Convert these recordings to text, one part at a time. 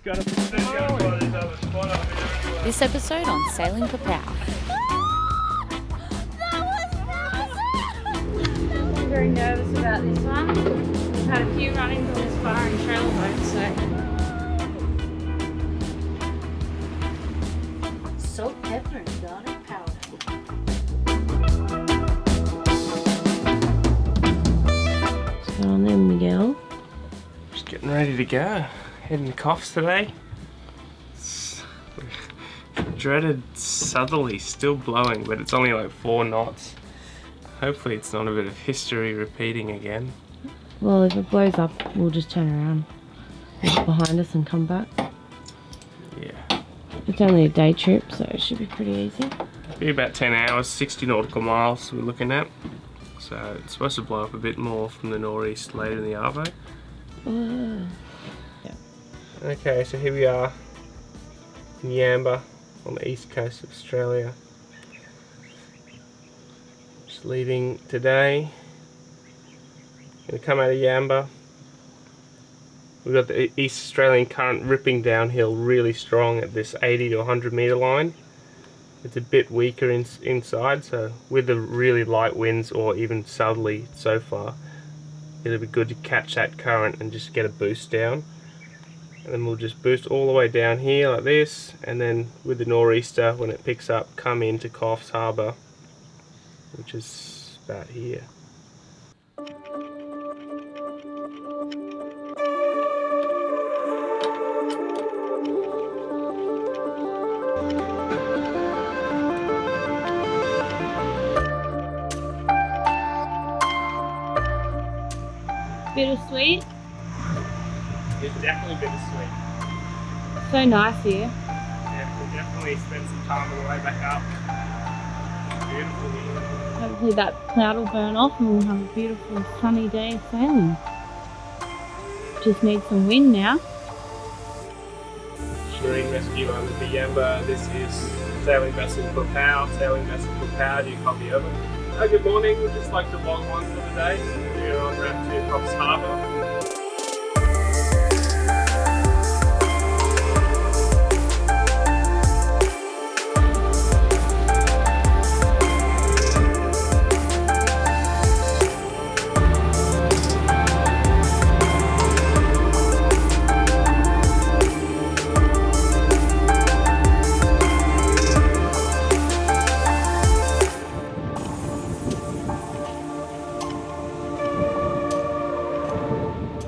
got a Marlin. This episode on Sailing Popao. I'm very nervous about this one. I've had a few run-ins on this bar in Sailboat, so. Salt, pepper and garlic powder. What's going on there, Miguel? Just getting ready to go. Heading to Coffs today. Dreaded southerly, still blowing, but it's only like 4 knots. Hopefully it's not a bit of history repeating again. Well, if it blows up, we'll just turn around, look behind us and come back. Yeah. It's only a day trip, so it should be pretty easy. Be about 10 hours, 60 nautical miles we're looking at. So it's supposed to blow up a bit more from the northeast later in the Arvo. Yeah. Okay, so here we are in Yamba on the east coast of Australia. Just leaving today. Gonna come out of Yamba. We've got the East Australian current ripping downhill really strong at this 80 to 100 metre line. It's a bit weaker inside, so with the really light winds or even southerly so far, it'll be good to catch that current and just get a boost down. And then we'll just boost all the way down here like this, and then with the nor'easter, when it picks up, come into Coffs Harbour, which is about here. Bittersweet. It's definitely bittersweet. So nice here. Yeah, we'll definitely spend some time on the way back up. Beautiful here. Hopefully that cloud will burn off and we'll have a beautiful sunny day of sailing. Just need some wind now. Marine Rescue under the Yamba. This is sailing vessel Popao. Sailing vessel Popao, do you copy over? Good morning, we'd just like to log one for the day. We're on route to Coffs Harbour.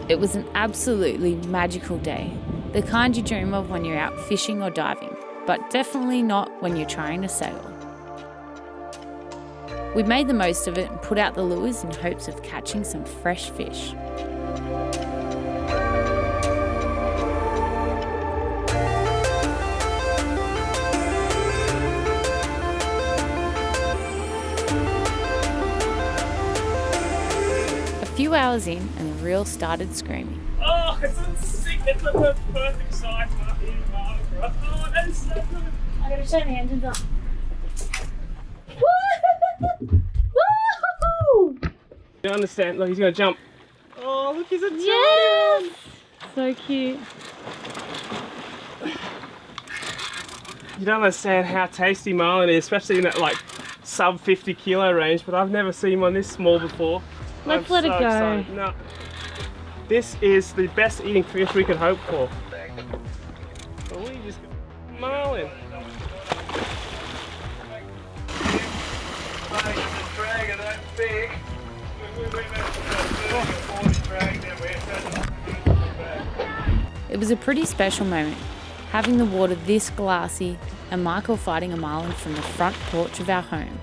It was an absolutely magical day. The kind you dream of when you're out fishing or diving, but definitely not when you're trying to sail. We made the most of it and put out the lures in hopes of catching some fresh fish. A few hours in and the reel started screaming. Oh, it's sick. It's the perfect size Marlin for us. Oh, that is so good. I'm going to turn the engines on. Woo! You understand? Look, he's going to jump. Oh, look, he's a tiny Yes! So cute. You don't understand how tasty marlin is, especially in that like sub 50 kilo range, but I've never seen one this small before. Let's let it go. Excited. No. This is the best eating fish we could hope for. But we just got marlin. It was a pretty special moment, having the water this glassy and Michael fighting a marlin from the front porch of our home.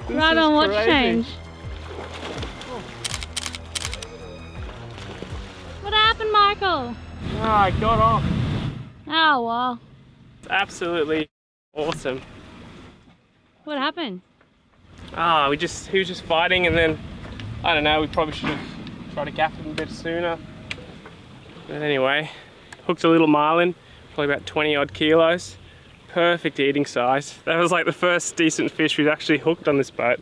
Right on, watch change. What happened, Michael? Oh, I got off. Oh, well. It's absolutely awesome. What happened? Ah, he was just fighting, and then, I don't know, we probably should have tried to gap him a bit sooner. But anyway, hooked a little marlin, probably about 20 odd kilos. Perfect eating size. That was like the first decent fish we'd actually hooked on this boat.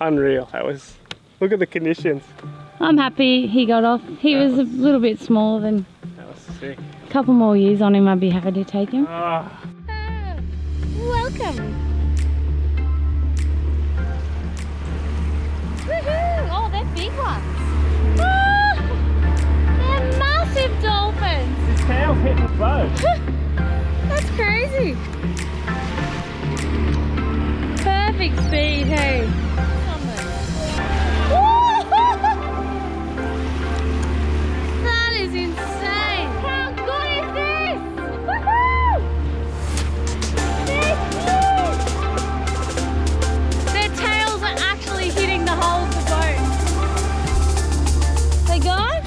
Unreal. That was, look at the conditions. I'm happy he got off. He was a little bit smaller than Sick. A couple more years on him, I'd be happy to take him. Oh. Welcome! Woohoo! Oh, they're big ones! Ah, they're massive dolphins! His tail's hitting the boat. That's crazy! Perfect speed, hey! That is insane! How good is this? Woohoo! Their tails are actually hitting the hull of the boat. They gone?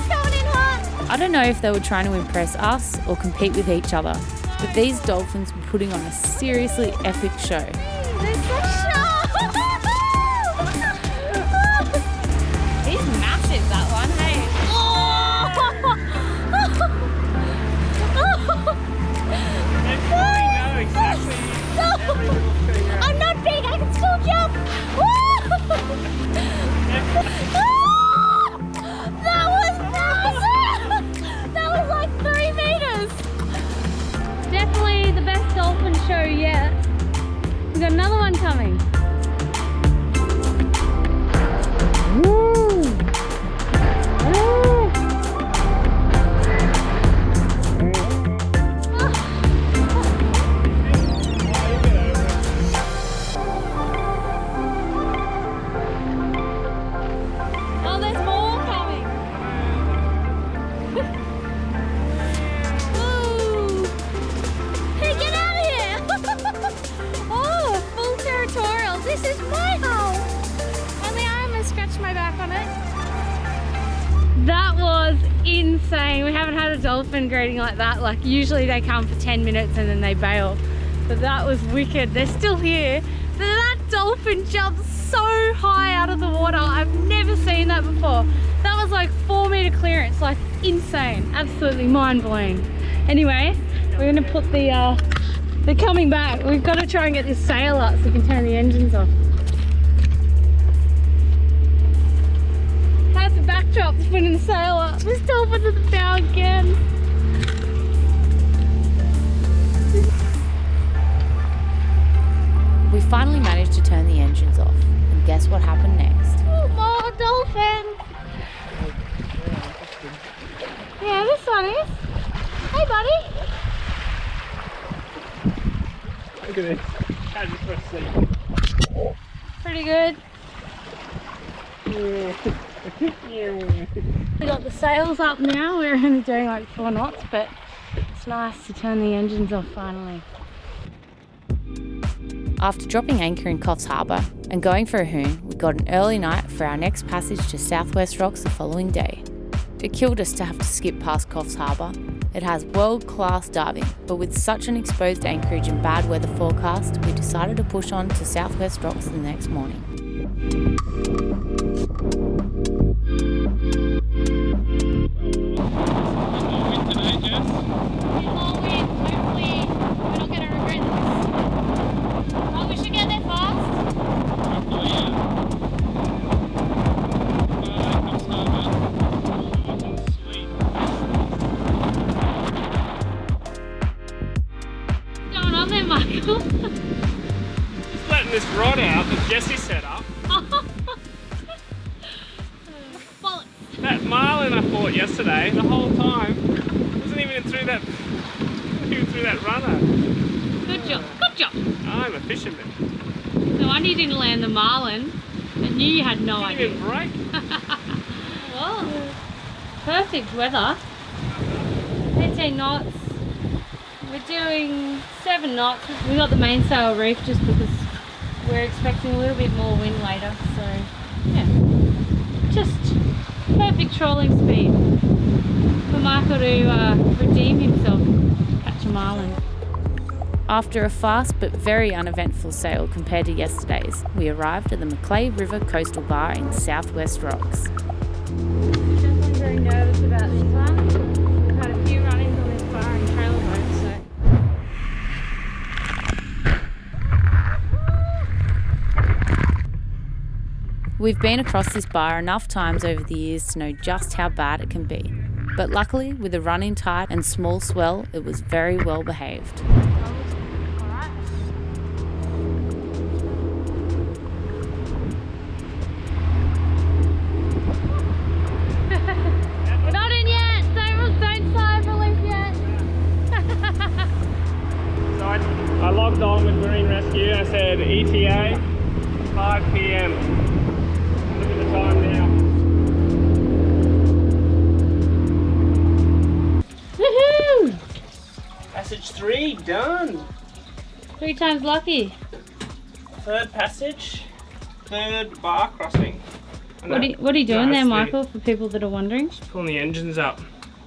Coming in hot! I don't know if they were trying to impress us or compete with each other, but these dolphins were putting on a seriously epic show. There's a shark! He's massive, that one, hey? They probably know exactly every little thing. I'm not big, I can still jump! That was massive! That was like 3 meters! Definitely the best dolphin show yet. We've got another one coming. Oh, there's more coming. Ooh. Hey, get out of here! Oh, full territorial. This is my hole. Only I almost scratched my back on it. That was insane. We haven't had a dolphin greeting like that. Like usually they come for 10 minutes and then they bail. But that was wicked. They're still here. That dolphin jumped so high out of the water. I've never seen that before. That was like 4 meter clearance, like insane. Absolutely mind blowing. Anyway, we're gonna put they're coming back. We've got to try and get this sail up so we can turn the engines off. How's the backdrop to putting the sail up? This dolphin's at the bow again. We finally managed to turn the engines off, and guess what happened next? Oh, more dolphins. Yeah, this one is. Hey, buddy. Look at this. How's this first sleep? Pretty good. We got the sails up now. We're only doing like 4 knots, but it's nice to turn the engines off finally. After dropping anchor in Coffs Harbour and going for a hoon, we got an early night for our next passage to Southwest Rocks the following day. It killed us to have to skip past Coffs Harbour. It has world-class diving, but with such an exposed anchorage and bad weather forecast, we decided to push on to Southwest Rocks the next morning. More wind. Hopefully we're not going to regret this. Oh, we should get there fast. What's going on there, Michael? Just letting this rod out that Jesse set up. Bollocks. That Marlin I fought yesterday, the whole time, wasn't even through that runner. Good job. Good job. I'm a fisherman. No wonder you didn't land the Marlin. I knew you had no Didn't even idea. break. Well, perfect weather. 18 knots. We're doing 7 knots. We got the mainsail reefed just because we're expecting a little bit more wind later. So, yeah. Just perfect trolling speed for Michael to redeem himself, catch a Marlin. After a fast but very uneventful sail compared to yesterday's, we arrived at the Macleay River Coastal Bar in Southwest Rocks. Definitely very nervous about this one. We've had a few run-ins on this bar and trailer boats, so. We've been across this bar enough times over the years to know just how bad it can be. But luckily, with a running tide and small swell, it was very well behaved. We're not in yet. Don't sigh for relief yet. So I logged on with Marine Rescue. I said ETA 5 p.m. Look at the time now. Woohoo! Passage 3 done. 3 times lucky. Third passage, third bar crossing. What are you doing there, it's Michael, for people that are wondering? pulling the engines up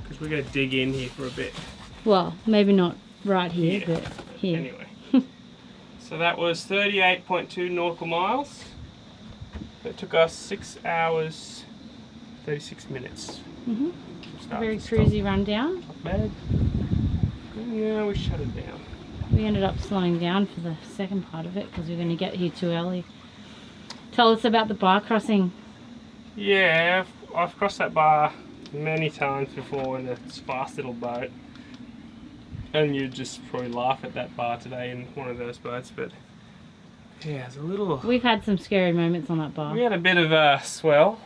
because we're going to dig in here for a bit. Well, maybe not right here, Yeah. but here. Anyway, so that was 38.2 nautical miles. It took us 6 hours, 36 minutes. Mhm. Start Very to stop. cruisy rundown. Not bad. Yeah, we shut it down. We ended up slowing down for the second part of it because we were going to get here too early. Tell us about the bar crossing. Yeah, I've crossed that bar many times before in a fast little boat. And you'd just probably laugh at that bar today in one of those boats, but yeah, it's a little... We've had some scary moments on that bar. We had a bit of a swell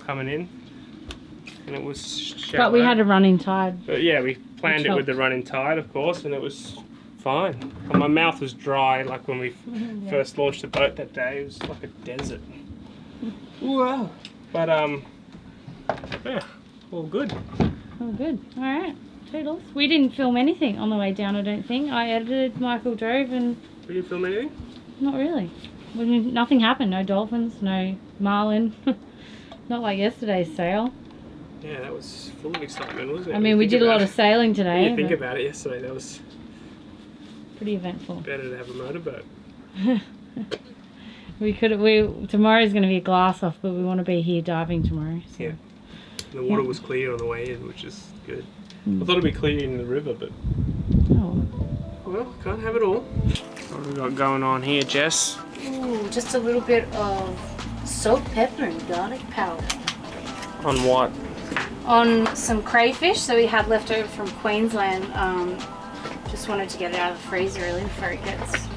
coming in, and it was shallow. But we had a running tide. But yeah, we planned Which it with the helped. running tide, of course, and it was fine. And my mouth was dry, like when we first launched the boat that day. It was like a desert. Wow. But yeah, all good. Oh, good. All right. Toodles. We didn't film anything on the way down, I don't think. I edited, Michael drove, and We didn't film anything. not really. Nothing happened. No dolphins, no Marlin. Not like yesterday's sail. Yeah, that was full of excitement, wasn't it? I mean, we did a lot of sailing When today. you think but about it, yesterday that was pretty eventful. better to have a motorboat. Tomorrow's going to be a glass off, but we want to be here diving tomorrow. So. Yeah. The water was clear on the way in, which is good. I thought it'd be clear in the river, but Oh. well, can't have it all. What have we got going on here, Jess? Ooh, just a little bit of salt, pepper and garlic powder. On what? On some crayfish that we had left over from Queensland. Just wanted to get it out of the freezer really before it gets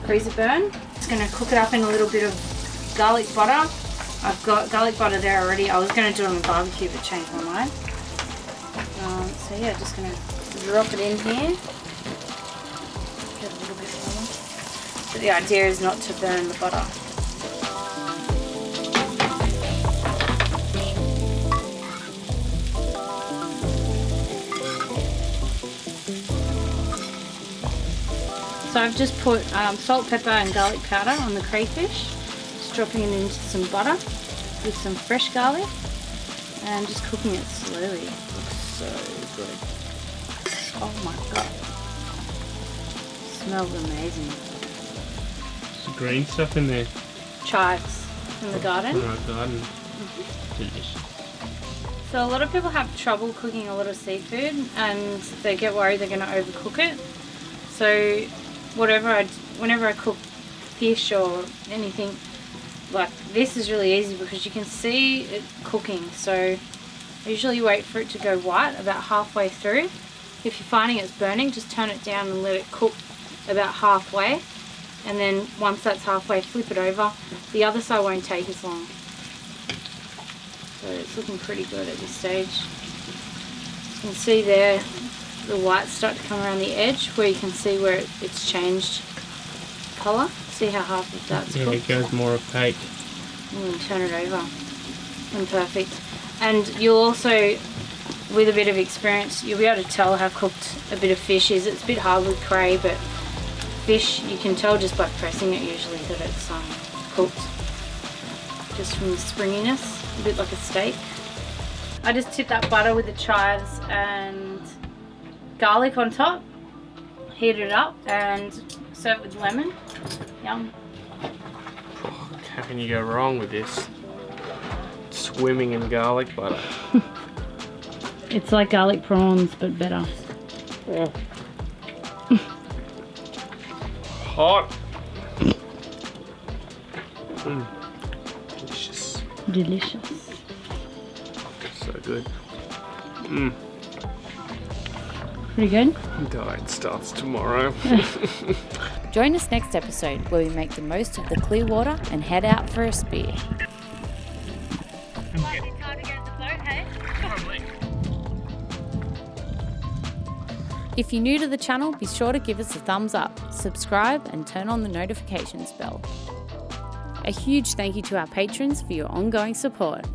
freezer burn. Just going to cook it up in a little bit of garlic butter. I've got garlic butter there already. I was going to do it on the barbecue but changed my mind. So yeah, just going to drop it in here. Get a little bit more. But the idea is not to burn the butter. So I've just put salt, pepper and garlic powder on the crayfish. Just dropping it into some butter with some fresh garlic and just cooking it slowly. It looks so good. Oh my god. Smells amazing. Some green stuff in there. Chives from the garden. From our garden. Delicious. So a lot of people have trouble cooking a lot of seafood and they get worried they're going to overcook it. So whenever I cook fish or anything like this is really easy because you can see it cooking. So I usually wait for it to go white about halfway through. If you're finding it's burning, just turn it down and let it cook about halfway. And then once that's halfway, flip it over. The other side won't take as long. So it's looking pretty good at this stage. You can see there the whites start to come around the edge where you can see where it's changed colour. See how half of that's Yeah, cooked? it goes more opaque. And turn it over. And perfect. And you'll also, with a bit of experience, you'll be able to tell how cooked a bit of fish is. It's a bit hard with cray, but fish, you can tell just by pressing it usually that it's cooked. Just from the springiness, a bit like a steak. I just tip that butter with the chives and garlic on top, heat it up and serve it with lemon. Yum. How can you go wrong with this? Swimming in garlic butter. It's like garlic prawns, but better. Oh. Hot. Delicious. So good. Pretty good? Diet starts tomorrow. Join us next episode where we make the most of the clear water and head out for a spear. Might be time to get in the boat, hey? If you're new to the channel, be sure to give us a thumbs up, subscribe and turn on the notifications bell. A huge thank you to our patrons for your ongoing support.